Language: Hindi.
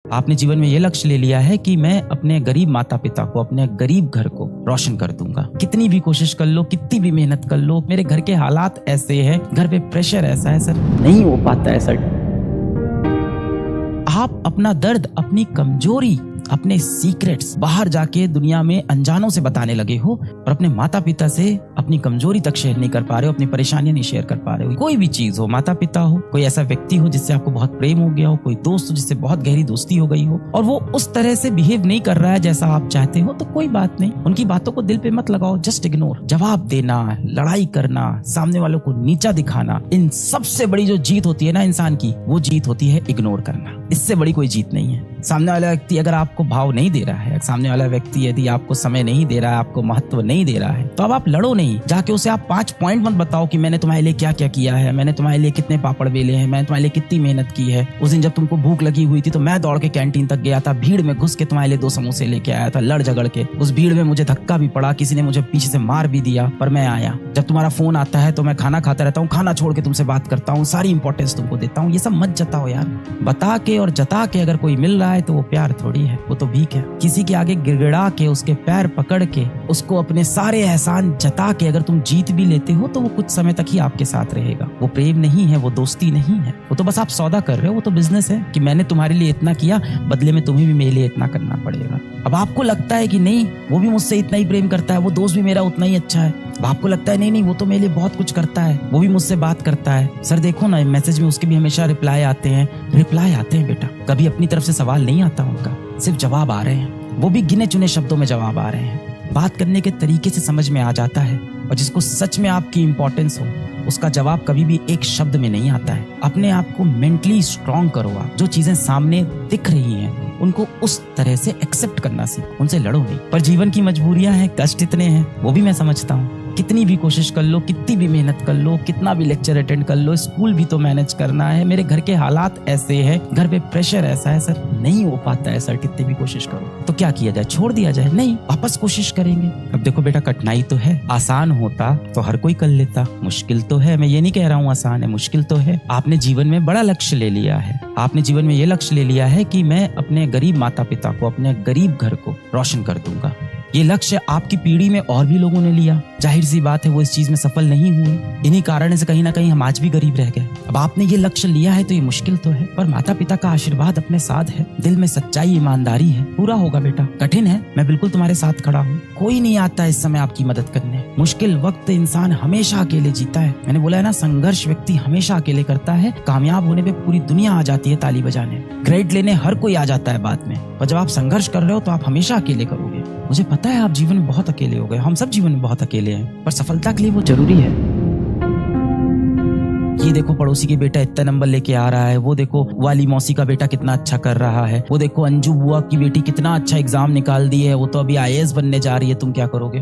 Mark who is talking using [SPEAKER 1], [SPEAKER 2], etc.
[SPEAKER 1] आपने जीवन में ये लक्ष्य ले लिया है कि मैं अपने गरीब माता पिता को, अपने गरीब घर को रोशन कर दूंगा। कितनी भी कोशिश कर लो, कितनी भी मेहनत कर लो, मेरे घर के हालात ऐसे हैं, घर पे प्रेशर ऐसा है सर, नहीं हो पाता है सर। आप अपना दर्द, अपनी कमजोरी, अपने सीक्रेट्स बाहर जाके दुनिया में अनजानों से बताने लगे हो और अपने माता पिता से अपनी कमजोरी तक शेयर नहीं कर पा रहे हो, अपनी परेशानियां नहीं शेयर कर पा रहे हो। कोई भी चीज हो, माता पिता हो, कोई ऐसा व्यक्ति हो जिससे आपको बहुत प्रेम हो गया हो, कोई दोस्त हो जिससे बहुत गहरी दोस्ती हो गई हो और वो उस तरह से बिहेव नहीं कर रहा है जैसा आप चाहते हो, तो कोई बात नहीं, उनकी बातों को दिल पे मत लगाओ, जस्ट इग्नोर। जवाब देना, लड़ाई करना, सामने वालों को नीचा दिखाना, इन सबसे बड़ी जो जीत होती है ना इंसान की, वो जीत होती है इग्नोर करना। इससे बड़ी कोई जीत नहीं है। सामने वाला व्यक्ति अगर आपको भाव नहीं दे रहा है, सामने वाला व्यक्ति यदि आपको समय नहीं दे रहा है, आपको महत्व नहीं दे रहा है, तो अब आप लड़ो नहीं, जाके उसे आप 5 पॉइंट मत बताओ कि मैंने तुम्हारे लिए क्या क्या किया है, मैंने तुम्हारे लिए कितने पापड़ बेले हैं, मैंने तुम्हारे लिए कितनी मेहनत की है। उस दिन जब तुमको भूख लगी हुई थी तो मैं दौड़ के कैंटीन तक गया था, भीड़ में घुस के तुम्हारे लिए 2 समोसे लेके आया था, लड़ झगड़ के। उस भीड़ में मुझे धक्का भी पड़ा, किसी ने मुझे पीछे से मार भी दिया, पर मैं आया। जब तुम्हारा फोन आता है तो मैं खाना खाता रहता हूँ, खाना छोड़ के तुमसे बात करता हूँ, सारी इंपॉर्टेंस तुमको देता हूँ। ये सब मत जताओ यार। बता के और जता के अगर कोई मिल रहा है तो वो प्यार थोड़ी है, वो तो भीख है। किसी के आगे गिड़गिड़ा के, उसके पैर पकड़ के, उसको अपने सारे एहसान जता के अगर तुम जीत भी लेते हो तो वो कुछ समय तक ही आपके साथ रहेगा। वो प्रेम नहीं है, वो दोस्ती नहीं है, वो तो बस आप सौदा कर रहे हो, वो तो बिजनेस है कि मैंने तुम्हारे लिए इतना किया, बदले में तुम्हें भी मेरे लिए इतना करना पड़ेगा। अब आपको लगता है कि नहीं, वो भी मुझसे इतना ही प्रेम करता है, वो दोस्त भी मेरा उतना ही अच्छा है। अब आपको लगता है नहीं, वो तो मेरे लिए बहुत कुछ करता है, वो भी मुझसे बात करता है। सर देखो ना, मैसेज में उसके भी हमेशा रिप्लाई आते हैं बेटा, कभी अपनी तरफ से सवाल नहीं आता उनका, सिर्फ जवाब आ रहे हैं, वो भी गिने चुने शब्दों में जवाब आ रहे हैं। बात करने के तरीके से समझ में आ जाता है, और जिसको सच में आपकी इंपॉर्टेंस हो उसका जवाब कभी भी एक शब्द में नहीं आता है। अपने आप को मेंटली स्ट्रांग करो। आप जो चीजें सामने दिख रही हैं उनको उस तरह से एक्सेप्ट करना सीखो, उनसे लड़ो नहीं। पर जीवन की मजबूरियां हैं, कष्ट इतने हैं, वो भी मैं समझता हूँ। कितनी भी कोशिश कर लो, कितनी भी मेहनत कर लो, कितना भी लेक्चर अटेंड कर लो, स्कूल भी तो मैनेज करना है, मेरे घर के हालात ऐसे हैं, घर पे प्रेशर ऐसा है सर, नहीं हो पाता है सर, कितनी भी कोशिश करो। तो क्या किया जाए, छोड़ दिया जाए? नहीं, वापस कोशिश करेंगे। अब देखो बेटा, कठिनाई तो है, आसान होता तो हर कोई कर लेता, मुश्किल तो है। मैं ये नहीं कह रहा हूँ आसान है, मुश्किल तो है। आपने जीवन में बड़ा लक्ष्य ले लिया है, आपने जीवन में ये लक्ष्य ले लिया है कि मैं अपने गरीब माता पिता को, अपने गरीब घर को रोशन कर दूंगा। ये लक्ष्य आपकी पीढ़ी में और भी लोगों ने लिया, जाहिर सी बात है वो इस चीज में सफल नहीं हुए, इन्हीं कारण से कहीं ना कहीं हम आज भी गरीब रह गए। अब आपने ये लक्ष्य लिया है तो ये मुश्किल तो है, पर माता पिता का आशीर्वाद अपने साथ है, दिल में सच्चाई, ईमानदारी है, पूरा होगा बेटा। कठिन है, मैं बिल्कुल तुम्हारे साथ खड़ा हूँ, कोई नहीं आता इस समय आपकी मदद करने। मुश्किल वक्त इंसान हमेशा अकेले जीता है। मैंने बोला है ना, संघर्ष व्यक्ति हमेशा अकेले करता है, कामयाब होने पे पूरी दुनिया आ जाती है ताली बजाने, ग्रेड लेने हर कोई आ जाता है बाद में, पर जब आप संघर्ष कर रहे हो तो आप हमेशा अकेले करोगे। मुझे पता है आप जीवन में बहुत अकेले हो गए, हम सब जीवन में बहुत अकेले हैं, पर सफलता के लिए वो जरूरी है। ये देखो पड़ोसी के बेटा इतना नंबर लेके आ रहा है, वो देखो वाली मौसी का बेटा कितना अच्छा कर रहा है, वो देखो अंजू बुआ की बेटी कितना अच्छा एग्जाम निकाल दी है, वो तो अभी IAS बनने जा रही है, तुम क्या करोगे?